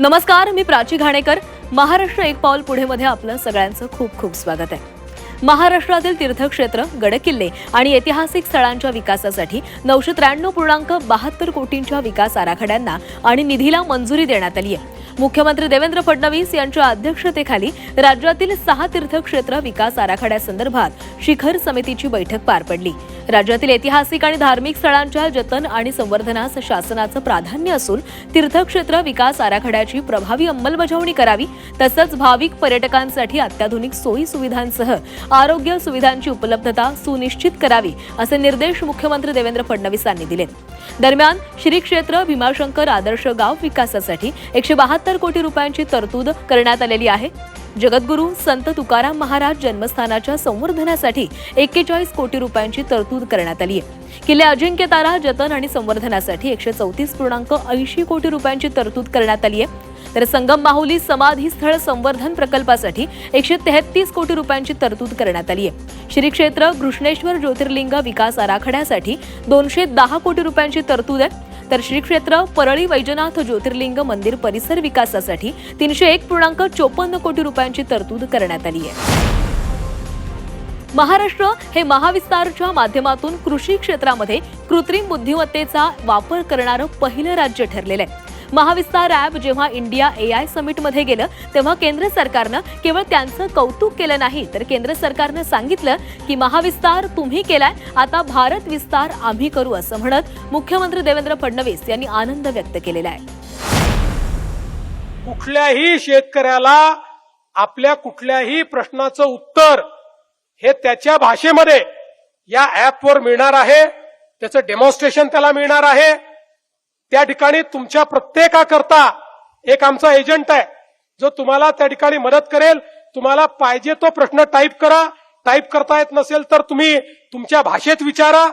नमस्कार, मी प्राची घाणेकर. महाराष्ट्र एक पाऊल पुढे मध्ये आपलं सगळ्यांचं खूप खूप स्वागत आहे. महाराष्ट्रातील तीर्थक्षेत्र, गडकिल्ले आणि ऐतिहासिक स्थळांच्या विकासासाठी 993.72 कोटींच्या विकास आराखड्यांना आणि निधीला मंजुरी देण्यात आली आहे. मुख्यमंत्री देवेंद्र फडणवीस यांच्या अध्यक्षतेखाली राज्यातील 6 तीर्थक्षेत्र विकास आराखड्यासंदर्भात शिखर समितीची बैठक पार पडली. राज्यातील ऐतिहासिक आणि धार्मिक स्थळांच्या जतन आणि संवर्धनास शासनाचं प्राधान्य असून तीर्थक्षेत्र विकास आराखड्याची प्रभावी अंमलबजावणी करावी, तसंच भाविक पर्यटकांसाठी अत्याधुनिक सोयी सुविधांसह आरोग्य सुविधांची उपलब्धता सुनिश्चित करावी, असे निर्देश मुख्यमंत्री देवेंद्र फडणवीसांनी दिले. दरम्यान श्री क्षेत्र भीमाशंकर आदर्श गाव विकासासाठी 172 कोटी रुपयांची तरतूद करण्यात आलेली आहे. जगद्गुरू संत तुकाराम महाराज जन्मस्थानाच्या संवर्धनासाठी 41 कोटी रुपयांची तरतूद करण्यात आली आहे. किल्ले अजिंक्यतारा जतन आणि संवर्धनासाठी 134.80 कोटी रुपयांची तरतूद करण्यात आली आहे. तर संगम माहुली समाधी स्थळ संवर्धन प्रकल्पासाठी 133 कोटी रुपयांची तरतूद करण्यात आली आहे. श्री क्षेत्र घृष्णेश्वर ज्योतिर्लिंग विकास आराखड्यासाठी 210 कोटी रुपयांची तरतूद आहे. तर श्री क्षेत्र परळी वैजनाथ ज्योतिर्लिंग मंदिर परिसर विकासासाठी 301.54 कोटी रुपयांची तरतूद करण्यात आली आहे. महाराष्ट्र हे महाविस्तारच्या माध्यमातून कृषी क्षेत्रामध्ये कृत्रिम बुद्धिमत्तेचा वापर करणारं पहिलं राज्य ठरलेलं आहे. महाविस्तार ॲप जेव्हा इंडिया AI समिटमध्ये गेलं तेव्हा केंद्र सरकारनं केवळ त्यांचं कौतुक केलं नाही, तर केंद्र सरकारनं सांगितलं की महाविस्तार तुम्ही केलाय, आता भारत विस्तार आम्ही करू, असं म्हणत मुख्यमंत्री देवेंद्र फडणवीस यांनी आनंद व्यक्त केलेला आहे. कुठल्याही शेतकऱ्याला आपल्या कुठल्याही प्रश्नाचं उत्तर हे त्याच्या भाषेमध्ये या ॲपवर मिळणार आहे. त्याचं डेमॉन्स्ट्रेशन त्याला मिळणार आहे. त्या ठिकाणी तुमच्या प्रत्येकाकरता एक आमचा एजंट आहे जो तुम्हाला त्या ठिकाणी मदत करेल. तुम्हाला पाहिजे तो प्रश्न टाईप करा. टाईप करता येत नसेल तर तुम्ही तुमच्या भाषेत विचारा,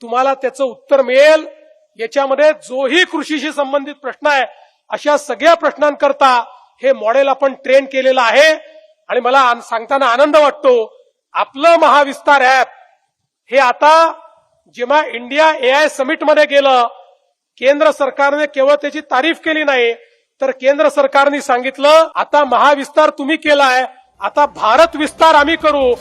तुम्हाला त्याचं उत्तर मिळेल. याच्यामध्ये जोही कृषीशी संबंधित प्रश्न आहे अशा सगळ्या प्रश्नांकरता हे मॉडेल आपण ट्रेन केलेलं आहे. आणि मला सांगताना आनंद वाटतो, आपलं महाविस्तार ॲप हे आता जेव्हा इंडिया AI समिटमध्ये गेलं, केंद्र सरकारने केवळ त्याची तारीफ केली नाही, तर केंद्र सरकारने सांगितलं आता महाविस्तार तुम्ही केलाय, आता भारत विस्तार आम्ही करू.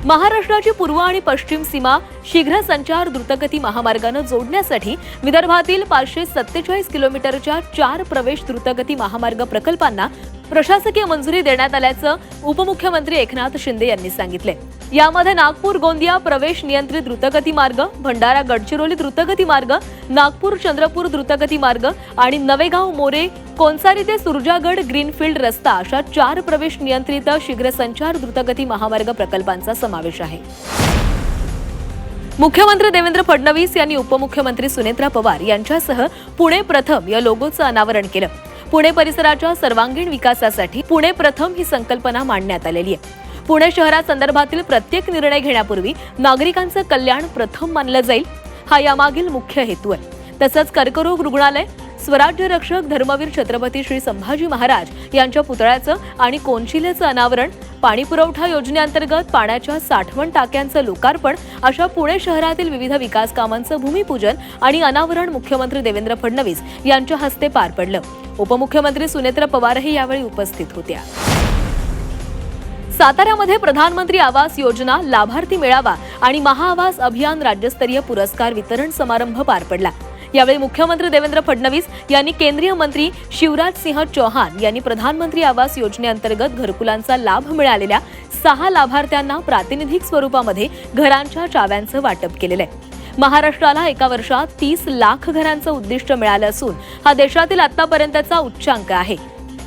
महाराष्ट्राची पूर्व आणि पश्चिम सीमा शीघ्र संचार द्रुतगती महामार्गाने जोडण्यासाठी विदर्भातील 547 किलोमीटरच्या 4 प्रवेश द्रुतगती महामार्ग प्रकल्पांना प्रशासकीय मंजुरी देण्यात आल्याचं उपमुख्यमंत्री एकनाथ शिंदे यांनी सांगितले. यामध्ये नागपूर गोंदिया प्रवेश नियंत्रित द्रुतगती मार्ग, भंडारा गडचिरोली द्रुतगती मार्ग, नागपूर चंद्रपूर द्रुतगती मार्ग आणि नवेगाव मोरे कोनसारी ते सुरजागड ग्रीनफील्ड रस्ता अशा 4 प्रवेश नियंत्रित शीघ्र संचार द्रुतगती महामार्ग प्रकल्पांचा समावेश आहे. मुख्यमंत्री देवेंद्र फडणवीस यांनी उपमुख्यमंत्री सुनेत्रा पवार यांच्यासह पुणे प्रथम या लोगोचं अनावरण केलं. पुणे परिसराच्या सर्वांगीण विकासासाठी पुणे प्रथम ही संकल्पना मांडण्यात आलेली आहे. पुणे शहरासंदर्भातील प्रत्येक निर्णय घेण्यापूर्वी नागरिकांचं कल्याण प्रथम मानलं जाईल, हा यामागील मुख्य हेतू आहे. तसंच कर्करोग रुग्णालय, स्वराज्य रक्षक धर्मवीर छत्रपती श्री संभाजी महाराज यांच्या पुतळ्याचं आणि कोनशिलेचं अनावरण, पाणी पुरवठा योजनेअंतर्गत पाण्याच्या साठवण टाक्यांचं लोकार्पण अशा पुणे शहरातील विविध विकास कामांचं भूमिपूजन आणि अनावरण मुख्यमंत्री देवेंद्र फडणवीस यांच्या हस्ते पार पडलं. उपमुख्यमंत्री सुनेत्रा पवारही यावेळी उपस्थित होत्या. साताऱ्यामध्ये प्रधानमंत्री आवास योजना लाभार्थी मेळावा आणि महाआवास अभियान राज्यस्तरीय पुरस्कार वितरण समारंभ पार पडला. यावेळी मुख्यमंत्री देवेंद्र फडणवीस यांनी केंद्रीय मंत्री शिवराज सिंह चौहान यांनी प्रधानमंत्री आवास योजनेअंतर्गत घरकुलांचा लाभ मिळालेल्या 6 लाभार्थ्यांना प्रातिनिधिक स्वरूपामध्ये घरांच्या चाव्यांचं वाटप केलेलं आहे. महाराष्ट्राला एका वर्षात 30 लाख घरांचं उद्दिष्ट मिळालं असून हा देशातील आतापर्यंतचा उच्चांक आहे.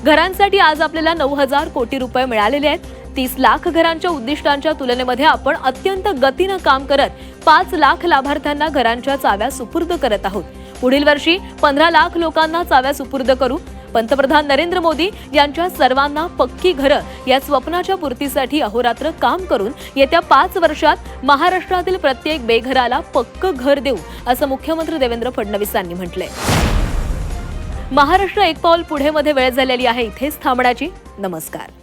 घरांसाठी आज आपल्याला 9,000 कोटी रुपये मिळालेले आहेत. 30 लाख घरांच्या उद्दिष्टांच्या तुलनेमध्ये आपण अत्यंत गतीनं काम करत 5 लाख लाभार्थ्यांना घरांच्या चाव्या सुपूर्द करत आहोत. पुढील वर्षी 15 लाख लोकांना चाव्या सुपूर्द करू. पंतप्रधान नरेंद्र मोदी यांच्या सर्वांना पक्की घरं या स्वप्नाच्या पूर्तीसाठी अहोरात्र काम करून येत्या 5 वर्षात महाराष्ट्रातील प्रत्येक बेघराला पक्कं घर देऊ, असं मुख्यमंत्री देवेंद्र फडणवीसांनी म्हटलंय. महाराष्ट्र एक पाऊल पुढे मध्ये वेळ झालेली आहे इथेच थांबण्याची. नमस्कार.